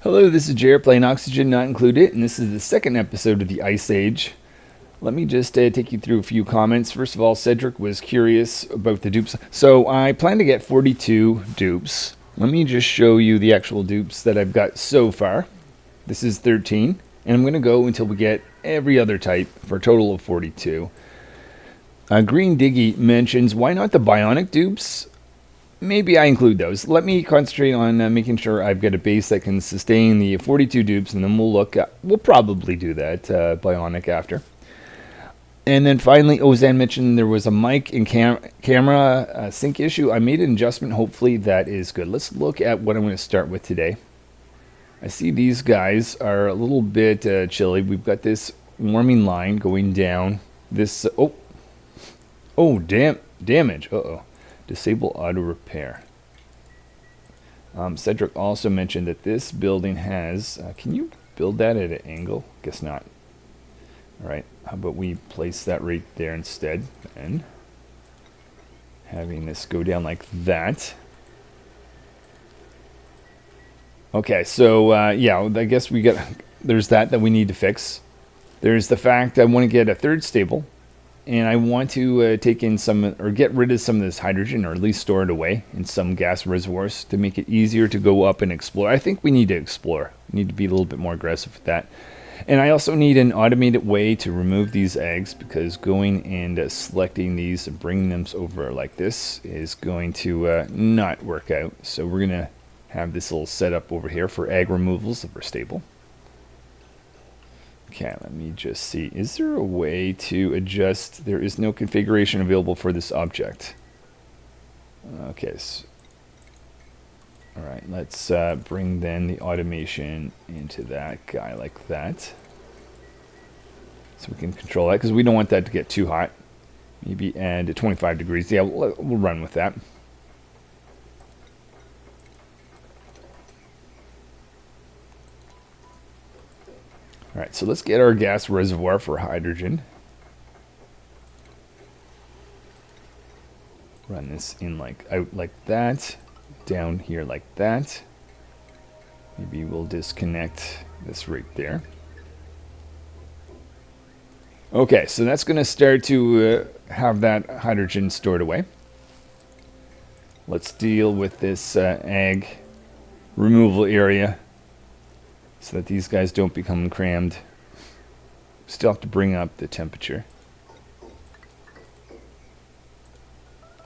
Hello, this is Jared playing Oxygen Not Included, and this is the second episode of the Ice Age. Let me just take you through a few comments. First of all, Cedric was curious about the dupes. So I plan to get 42 dupes. Let me just show you the actual dupes that I've got so far. This is 13, and I'm going to go until we get every other type for a total of 42. Green Diggy mentions, why not the bionic dupes? Maybe I include those. Let me concentrate on making sure I've got a base that can sustain the 42 dupes, and then we'll probably do that bionic after. And then finally, Ozan mentioned there was a mic and camera sync issue. I made an adjustment. Hopefully that is good. Let's look at what I'm going to start with today. I see these guys are a little bit chilly. We've got this warming line going down. This damage. Disable auto repair. Cedric also mentioned that this building has... can you build that at an angle? Guess not. Alright, how about we place that right there instead, and having this go down like that. Okay, so yeah, I guess there's that we need to fix. There's the fact I want to get a third stable, and I want to take in get rid of some of this hydrogen, or at least store it away in some gas reservoirs to make it easier to go up and explore. I think we need to explore. We need to be a little bit more aggressive with that. And I also need an automated way to remove these eggs, because going and selecting these and bringing them over like this is going to not work out. So we're going to have this little setup over here for egg removals of our stable. Okay, let me just see. Is there a way to adjust? There is no configuration available for this object. Okay, so, all right, let's bring then the automation into that guy like that. So we can control that, because we don't want that to get too hot. Maybe add 25 degrees. Yeah, we'll run with that. All right, so let's get our gas reservoir for hydrogen. Run this in out like that. Down here like that. Maybe we'll disconnect this right there. Okay, so that's going to start to have that hydrogen stored away. Let's deal with this egg removal area so that these guys don't become crammed. Still have to bring up the temperature.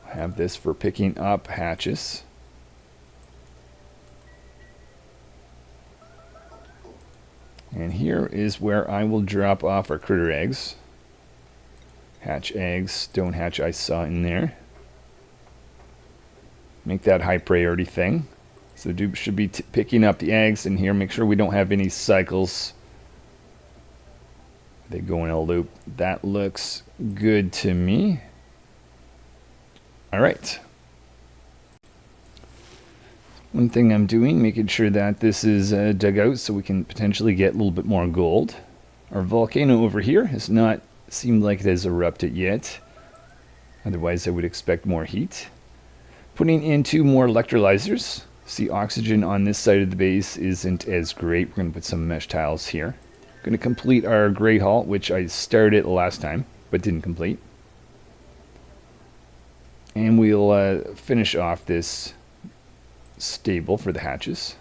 Have this for picking up hatches. And here is where I will drop off our critter eggs. Hatch eggs, stone hatch I saw in there. Make that high priority thing. So Dupe should be picking up the eggs in here. Make sure we don't have any cycles. They go in a loop. That looks good to me. All right. One thing I'm doing, making sure that this is dug out so we can potentially get a little bit more gold. Our volcano over here has not seemed like it has erupted yet. Otherwise, I would expect more heat. Putting in 2 more electrolyzers. See, oxygen on this side of the base isn't as great. We're going to put some mesh tiles here. Going to complete our Great Hall, which I started last time, but didn't complete. And we'll finish off this stable for the hatches.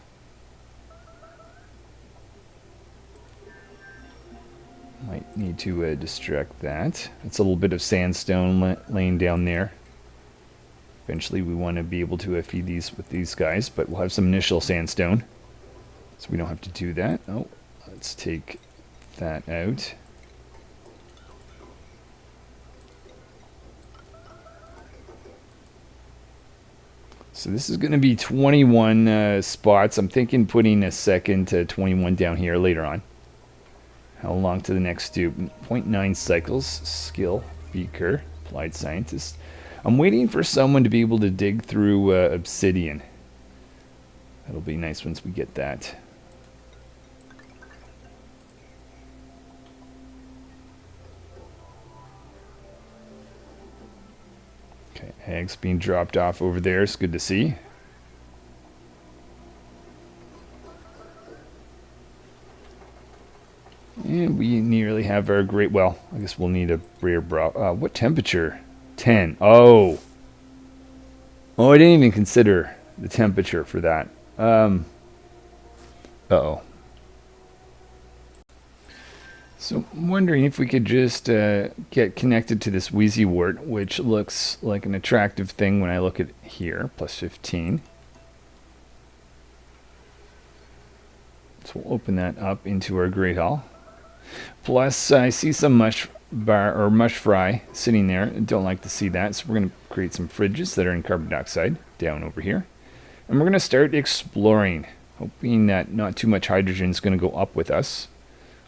Might need to distract that. It's a little bit of sandstone laying down there. Eventually we want to be able to feed these with these guys, but we'll have some initial sandstone, so we don't have to do that. Oh, let's take that out. So this is going to be 21 spots. I'm thinking putting a second 21 down here later on. How long to the next dupe? 0.9 cycles. Skill. Beaker. Applied Scientist. I'm waiting for someone to be able to dig through obsidian. That'll be nice once we get that. Okay, eggs being dropped off over there. It's good to see. And we nearly have our great, well, I guess we'll need a rare bra. What temperature? 10. Oh. Oh, I didn't even consider the temperature for that. Uh-oh. So I'm wondering if we could just get connected to this Wheezy Wart, which looks like an attractive thing when I look at it here, plus 15. So we'll open that up into our Great Hall. Plus, I see some mush fry sitting there. Don't like to see that, so we're going to create some fridges that are in carbon dioxide down over here. And we're going to start exploring, hoping that not too much hydrogen is going to go up with us.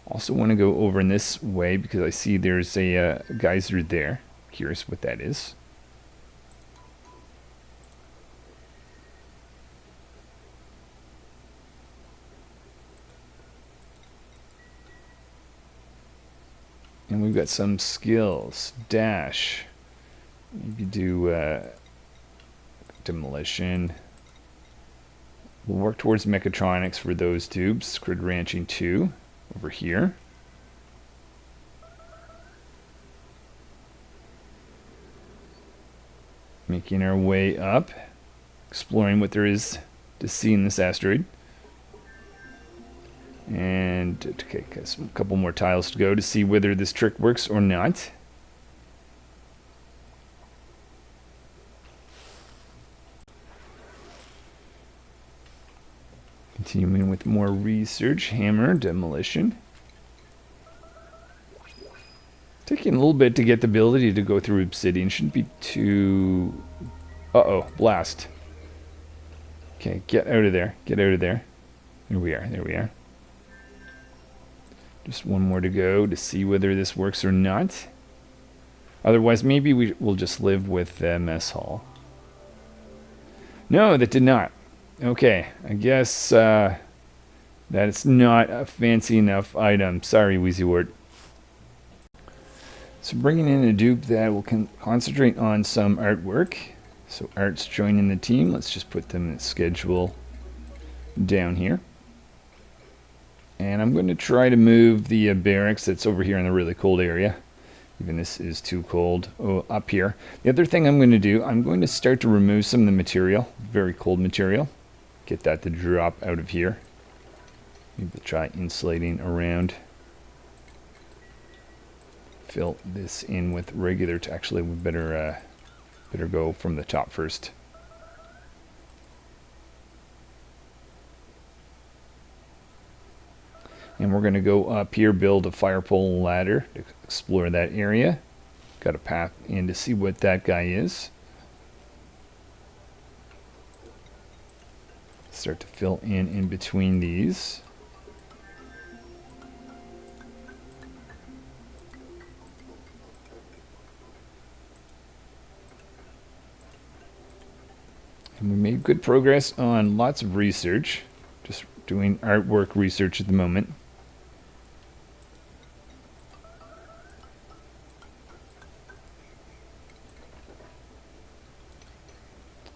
Also want to go over in this way because I see there's a geyser there. Curious what that is. And we've got some skills. Dash. Maybe do demolition. We'll work towards mechatronics for those tubes. Grid ranching 2 over here. Making our way up. Exploring what there is to see in this asteroid. And okay, a couple more tiles to go to see whether this trick works or not. Continuing with more research. Hammer, demolition. Taking a little bit to get the ability to go through obsidian. Shouldn't be too... Uh-oh, blast. Okay, get out of there. Get out of there. There we are, there we are. Just one more to go to see whether this works or not. Otherwise, maybe we'll just live with mess hall. No, that did not. Okay, I guess that's not a fancy enough item. Sorry, Wheezy Wart. So bringing in a dupe that will concentrate on some artwork. So art's joining the team. Let's just put them in the schedule down here. And I'm going to try to move the barracks that's over here in the really cold area. Even this is too cold. Oh, up here. The other thing I'm going to do, I'm going to start to remove some of the material. Very cold material. Get that to drop out of here. Maybe try insulating around. Fill this in with regular. Actually, we better go from the top first. And we're going to go up here, build a fire pole ladder to explore that area. Got a path in to see what that guy is. Start to fill in between these. And we made good progress on lots of research. Just doing artwork research at the moment.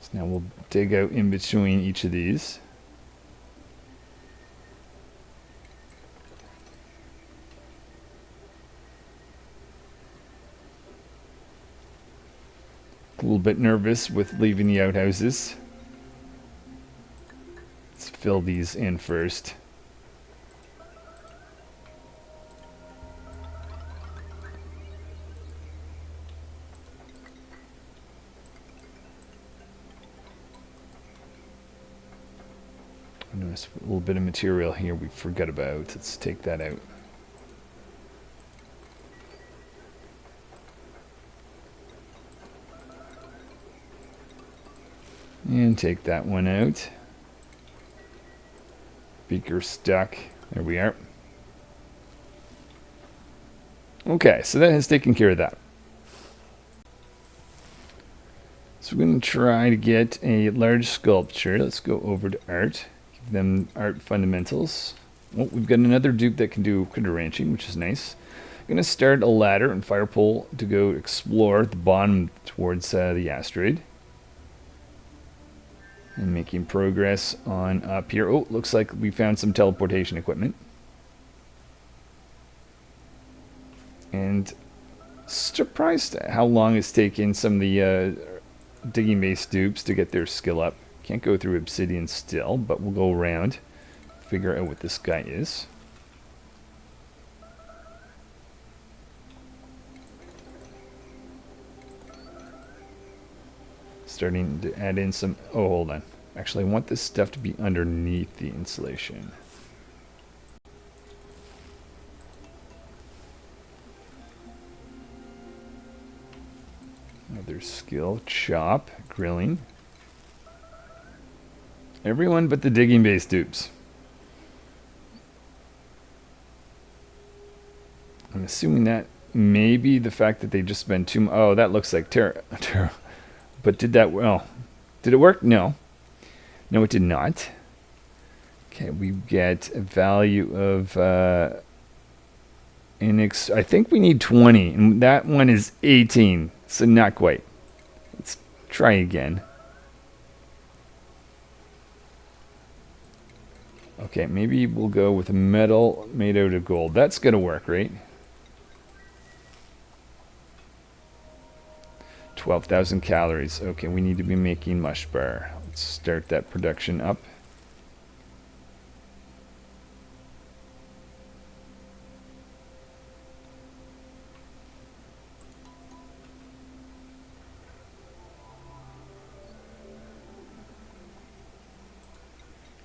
So now we'll dig out in between each of these. A little bit nervous with leaving the outhouses. Let's fill these in first. I noticed a little bit of material here we forgot about. Let's take that out. And take that one out. Beaker stuck. There we are. Okay, so that has taken care of that. So we're going to try to get a large sculpture. Let's go over to art. Give them art fundamentals. Oh, we've got another dupe that can do critter ranching, which is nice. I'm going to start a ladder and fire pole to go explore the bottom towards the asteroid. And making progress on up here. Oh, looks like we found some teleportation equipment. And surprised at how long it's taken some of the digging base dupes to get their skill up. Can't go through obsidian still, but we'll go around, figure out what this guy is. Starting to add in some... Oh, hold on. Actually, I want this stuff to be underneath the insulation. Another skill. Chop. Grilling. Everyone but the digging base dupes. I'm assuming that may be the fact that they just spent too... Oh, that looks like terror. But did that... Well, did it work? No. No, it did not. Okay, we get a value of... I think we need 20, and that one is 18, so not quite. Let's try again. Okay, maybe we'll go with metal made out of gold. That's going to work, right? 12,000 calories. Okay, we need to be making mush bar. Let's start that production up.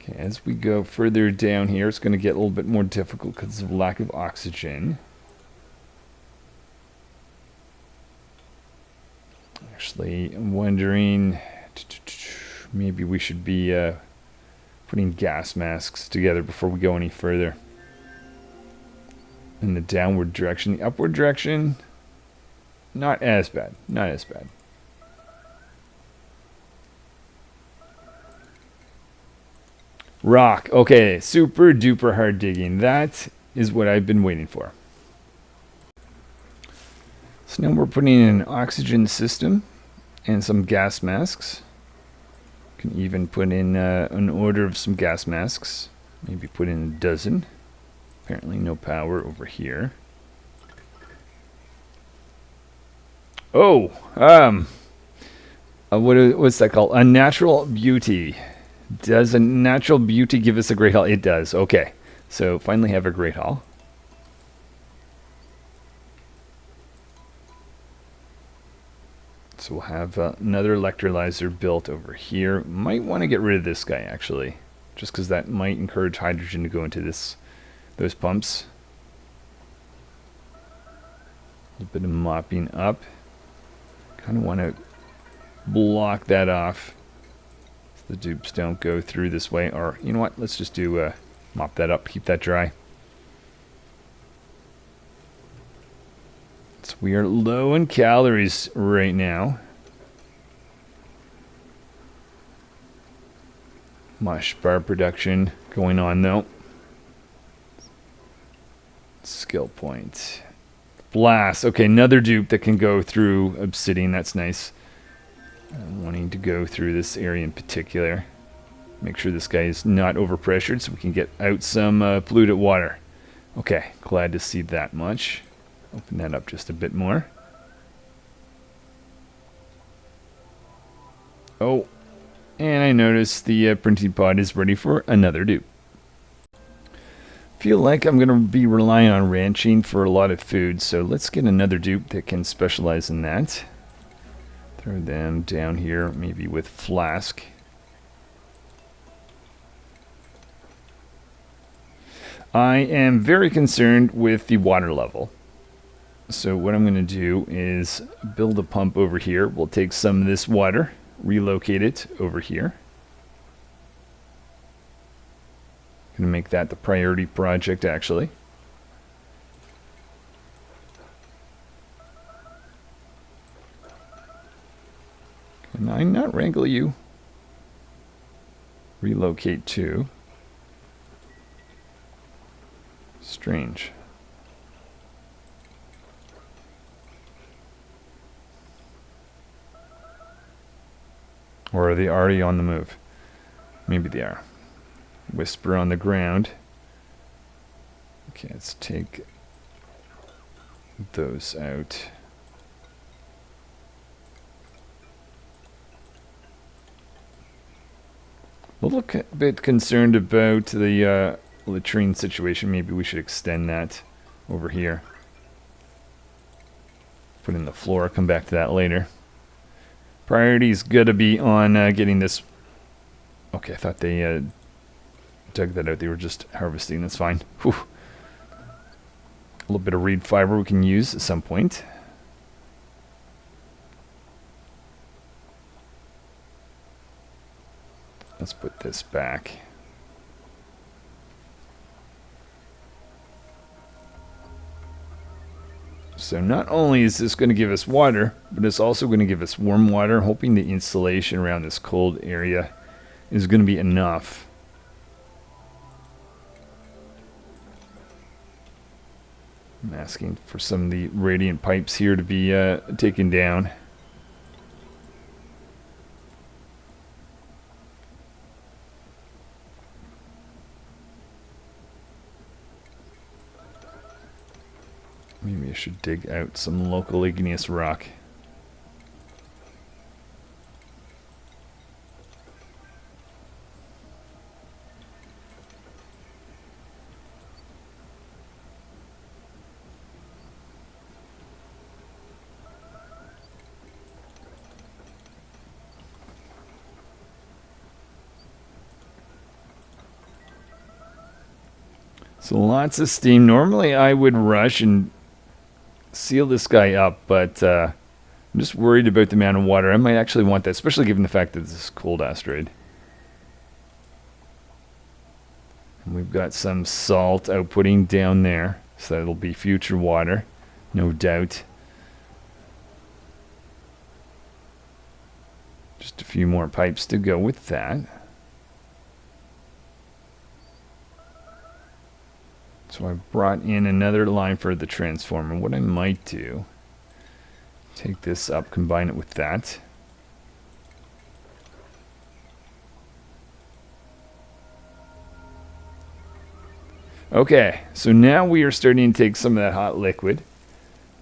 Okay, as we go further down here, it's going to get a little bit more difficult because of lack of oxygen. Actually, I'm wondering, maybe we should be putting gas masks together before we go any further. In the downward direction. The upward direction, not as bad. Not as bad. Rock. Okay, super duper hard digging. That is what I've been waiting for. So now we're putting in an oxygen system and some gas masks. Can even put in an order of some gas masks. Maybe put in a dozen. Apparently no power over here. Oh, what's that called? A natural beauty. Does a natural beauty give us a great haul? It does. Okay, so finally have a great haul. So we'll have another electrolyzer built over here. Might want to get rid of this guy actually, just because that might encourage hydrogen to go into those pumps. A little bit of mopping up. Kind of want to block that off so the dupes don't go through this way. Or you know what? Let's just do mop that up, keep that dry. So we are low in calories right now. Mush bar production going on though. Skill point. Blast. Okay, another dupe that can go through obsidian. That's nice. I'm wanting to go through this area in particular. Make sure this guy is not overpressured so we can get out some polluted water. Okay, glad to see that much. Open that up just a bit more. Oh, and I noticed the printing pod is ready for another dupe. Feel like I'm going to be relying on ranching for a lot of food, so let's get another dupe that can specialize in that. Throw them down here, maybe with flask. I am very concerned with the water level. So what I'm going to do is build a pump over here. We'll take some of this water, relocate it over here. Going to make that the priority project actually. Can I not wrangle you? Relocate to. Strange. Or are they already on the move? Maybe they are. Whisper on the ground. Okay, let's take those out. A little bit concerned about the latrine situation. Maybe we should extend that over here. Put in the floor, come back to that later. Priority's gotta be on getting this. Okay, I thought they dug that out. They were just harvesting. That's fine. Whew. A little bit of reed fiber we can use at some point. Let's put this back. So not only is this going to give us water, but it's also going to give us warm water, hoping the insulation around this cold area is going to be enough. I'm asking for some of the radiant pipes here to be taken down. Maybe I should dig out some local igneous rock. So lots of steam. Normally I would rush and seal this guy up, but I'm just worried about the amount of water. I might actually want that, especially given the fact that this is a cold asteroid. And we've got some salt outputting down there, so that'll be future water, no doubt. Just a few more pipes to go with that. So I brought in another line for the transformer. What I might do, take this up, combine it with that. Okay, so now we are starting to take some of that hot liquid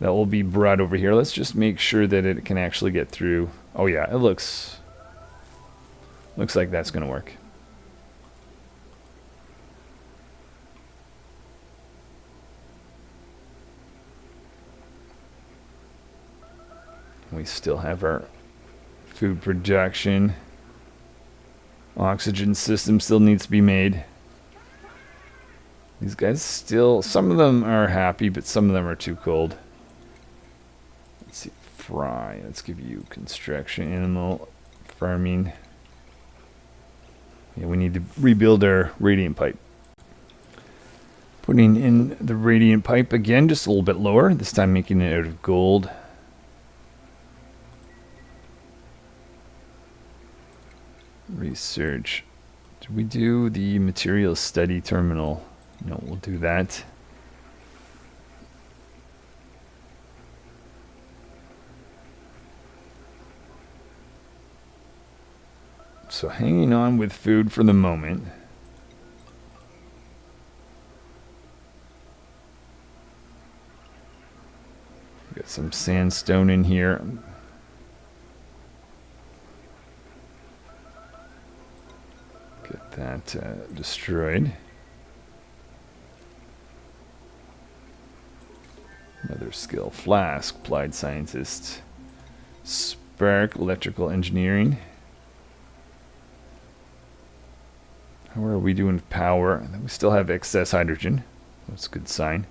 that will be brought over here. Let's just make sure that it can actually get through. Oh yeah, it looks like that's going to work. We still have our food production. Oxygen system still needs to be made. These guys still, some of them are happy, but some of them are too cold. Let's see, fry. Let's give you construction, animal farming. Yeah, we need to rebuild our radiant pipe. Putting in the radiant pipe again, just a little bit lower, this time making it out of gold. Research. Did we do the materials study terminal? No, we'll do that. So hanging on with food for the moment. Got some sandstone in here. Get that destroyed. Another skill. Flask, applied scientist. Spark, electrical engineering. How are we doing with power? We still have excess hydrogen. That's a good sign.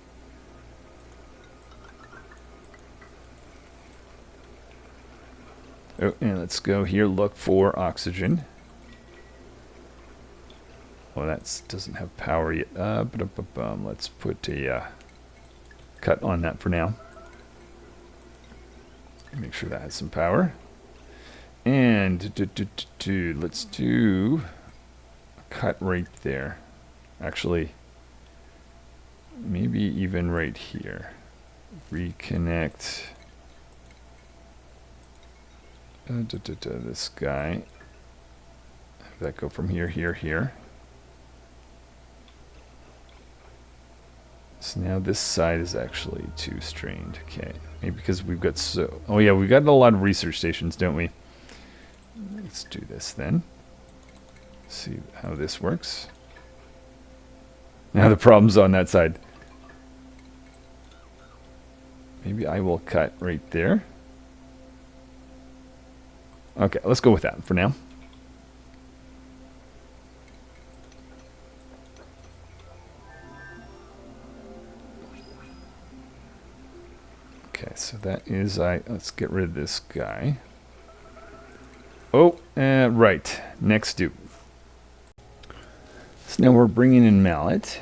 Oh, and let's go here, look for oxygen. Oh, that doesn't have power yet. Let's put a cut on that for now. Make sure that has some power. And let's do a cut right there. Actually, maybe even right here. Reconnect this guy. Have that go from here, here, here. So now this side is actually too strained. Okay, maybe because we've got so... Oh yeah, we've got a lot of research stations, don't we? Let's do this then. See how this works. Now the problem's on that side. Maybe I will cut right there. Okay, let's go with that for now. Okay, so that is... let's get rid of this guy. Oh, right. Next dupe. So now we're bringing in Mallet.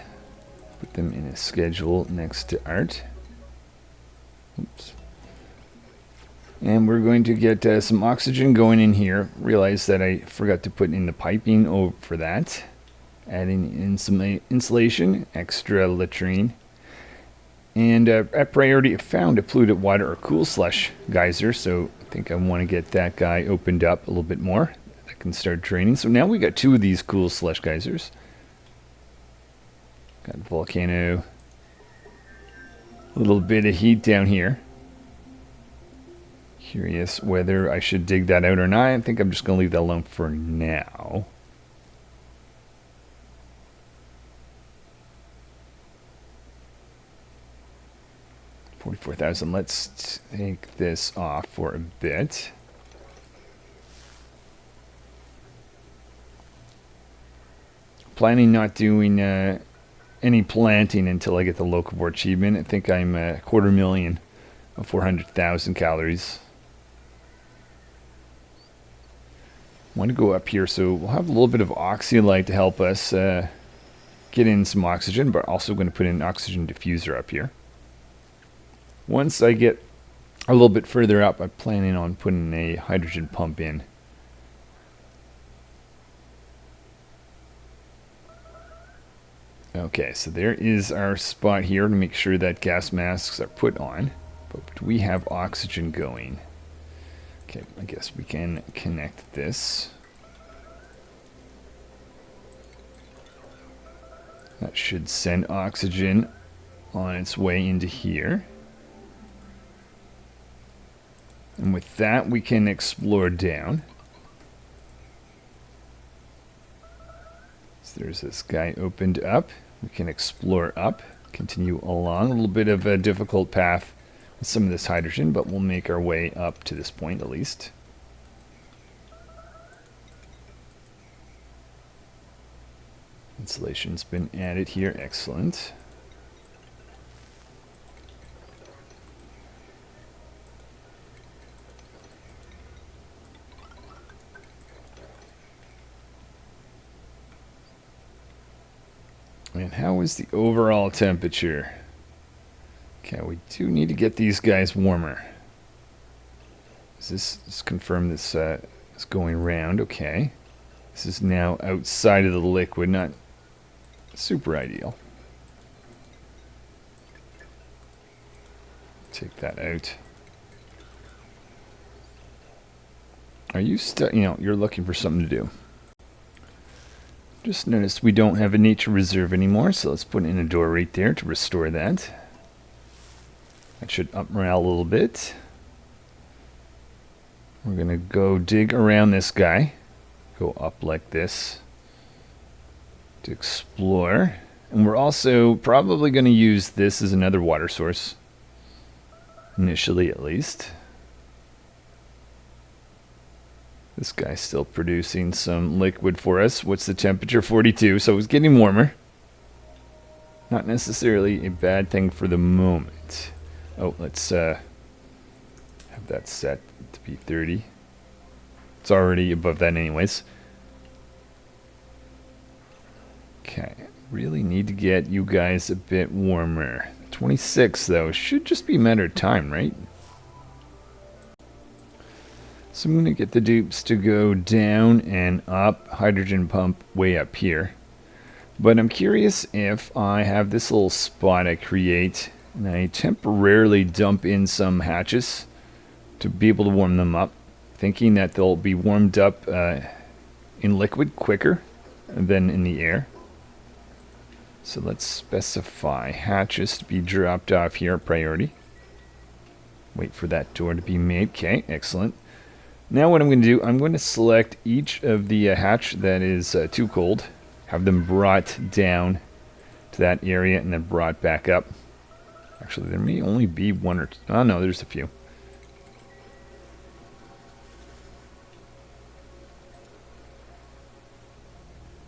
Put them in a schedule next to Art. Oops. And we're going to get some oxygen going in here. Realize that I forgot to put in the piping over for that. Adding in some insulation, extra latrine. And at priority, I found a polluted water or cool slush geyser. So I think I want to get that guy opened up a little bit more. I can start draining. So now we got 2 of these cool slush geysers. Got volcano. A little bit of heat down here. Curious whether I should dig that out or not. I think I'm just going to leave that alone for now. $44,000. Let's take this off for a bit. Planning not doing any planting until I get the locavore achievement. I think I'm a 250,000 of 400,000 calories. I want to go up here, so we'll have a little bit of oxyolite to help us get in some oxygen, but also going to put in an oxygen diffuser up here. Once I get a little bit further up, I'm planning on putting a hydrogen pump in. Okay, so there is our spot here to make sure that gas masks are put on. But we have oxygen going. Okay, I guess we can connect this. That should send oxygen on its way into here. And with that, we can explore down. So there's this guy opened up. We can explore up, continue along. A little bit of a difficult path with some of this hydrogen, but we'll make our way up to this point at least. Insulation's been added here. Excellent. And how is the overall temperature? Okay, we do need to get these guys warmer. Let's confirm this is going round. Okay. This is now outside of the liquid, not super ideal. Take that out. Are you still, you're looking for something to do. Just noticed we don't have a nature reserve anymore, so let's put in a door right there to restore that. That should up morale a little bit. We're going to go dig around this guy. Go up like this to explore. And we're also probably going to use this as another water source. Initially, at least. This guy's still producing some liquid for us. What's the temperature? 42, so it's getting warmer. Not necessarily a bad thing for the moment. Oh, let's have that set to be 30. It's already above that anyways. Okay, really need to get you guys a bit warmer. 26 though, should just be a matter of time, right? So I'm going to get the dupes to go down and up, hydrogen pump way up here. But I'm curious if I have this little spot I create and I temporarily dump in some hatches to be able to warm them up, thinking that they'll be warmed up in liquid quicker than in the air. So let's specify hatches to be dropped off here, priority. Wait for that door to be made. Okay, excellent. Now what I'm going to do, I'm going to select each of the hatch that is too cold, have them brought down to that area and then brought back up. Actually, there may only be one or two. Oh no, there's a few.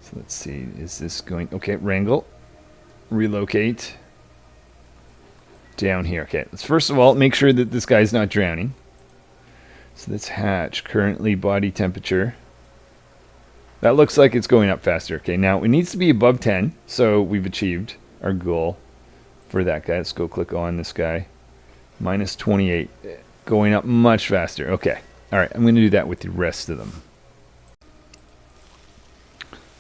So let's see, is this going, okay, wrangle, relocate, down here. Okay, let's first of all make sure that this guy's not drowning. So this hatch, currently body temperature. That looks like it's going up faster. Okay, now it needs to be above 10, so we've achieved our goal for that guy. Let's go click on this guy. Minus 28, going up much faster. Okay, all right, I'm going to do that with the rest of them.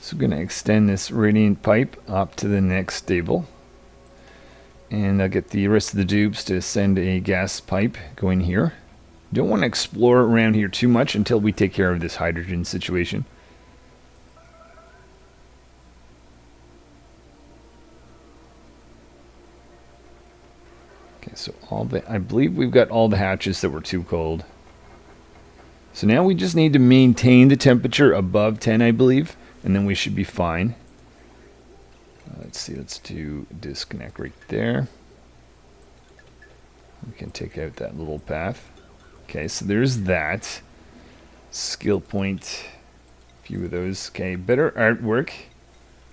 So we're going to extend this radiant pipe up to the next stable. And I'll get the rest of the dupes to send a gas pipe going here. Don't want to explore around here too much until we take care of this hydrogen situation. Okay, so I believe we've got all the hatches that were too cold. So now we just need to maintain the temperature above 10, I believe. And then we should be fine. Let's see, let's do disconnect right there. We can take out that little path. Okay, so there's that. Skill point. A few of those. Okay, better artwork.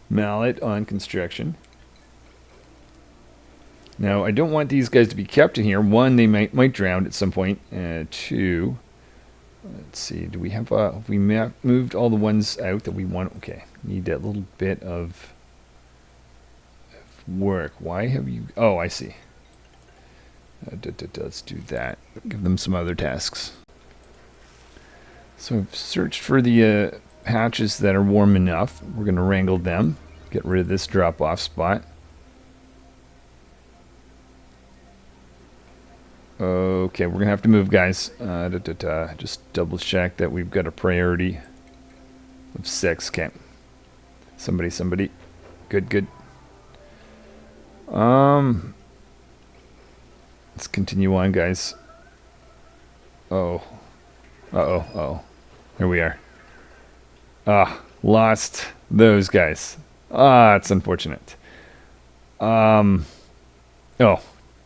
Mallet on construction. Now, I don't want these guys to be kept in here. One, they might drown at some point. Two, let's see, do we have we moved all the ones out that we want? Okay, need that little bit of work. Why have you, oh, I see. Let's do that. Give them some other tasks. So I've searched for the hatches that are warm enough. We're going to wrangle them. Get rid of this drop-off spot. Okay, we're going to have to move, guys. Just double check that we've got a priority of 6. Okay. Somebody. Good. Let's continue on, guys. Oh. Uh-oh. Here we are. Lost those guys. It's unfortunate. Oh,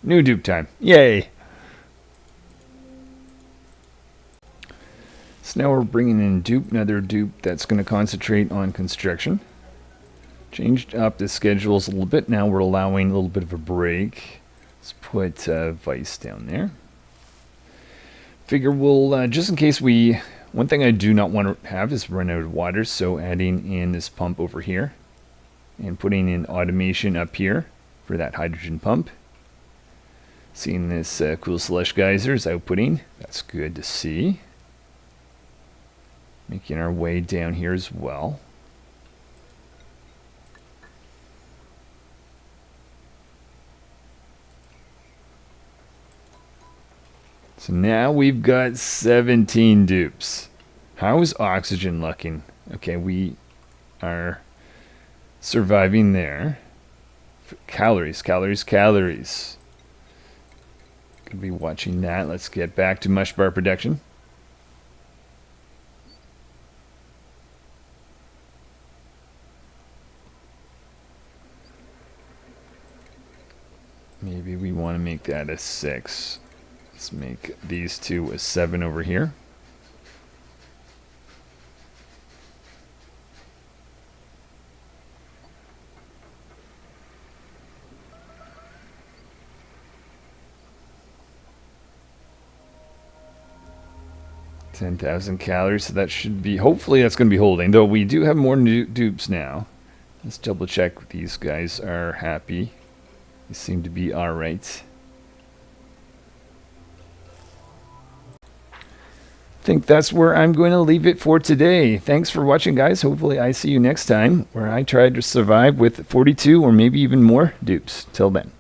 new dupe time. Yay. So now we're bringing in another dupe that's going to concentrate on construction. Changed up the schedules a little bit. Now we're allowing a little bit of a break. Let's put Vice down there. Figure we'll, just in case one thing I do not want to have is run out of water, so adding in this pump over here and putting in automation up here for that hydrogen pump. Seeing this cool slush geysers outputting, that's good to see. Making our way down here as well. So now we've got 17 dupes. How is oxygen looking? Okay, we are surviving there. Calories. Gonna be watching that. Let's get back to mush bar production. Maybe we want to make that a 6. Let's make these two a 7 over here. $10,000 calories, so that should be, hopefully that's going to be holding, though we do have more new dupes now. Let's double check these guys are happy. They seem to be alright. I think that's where I'm going to leave it for today. Thanks for watching, guys. Hopefully I see you next time, where I try to survive with 42 or maybe even more dupes. Till then.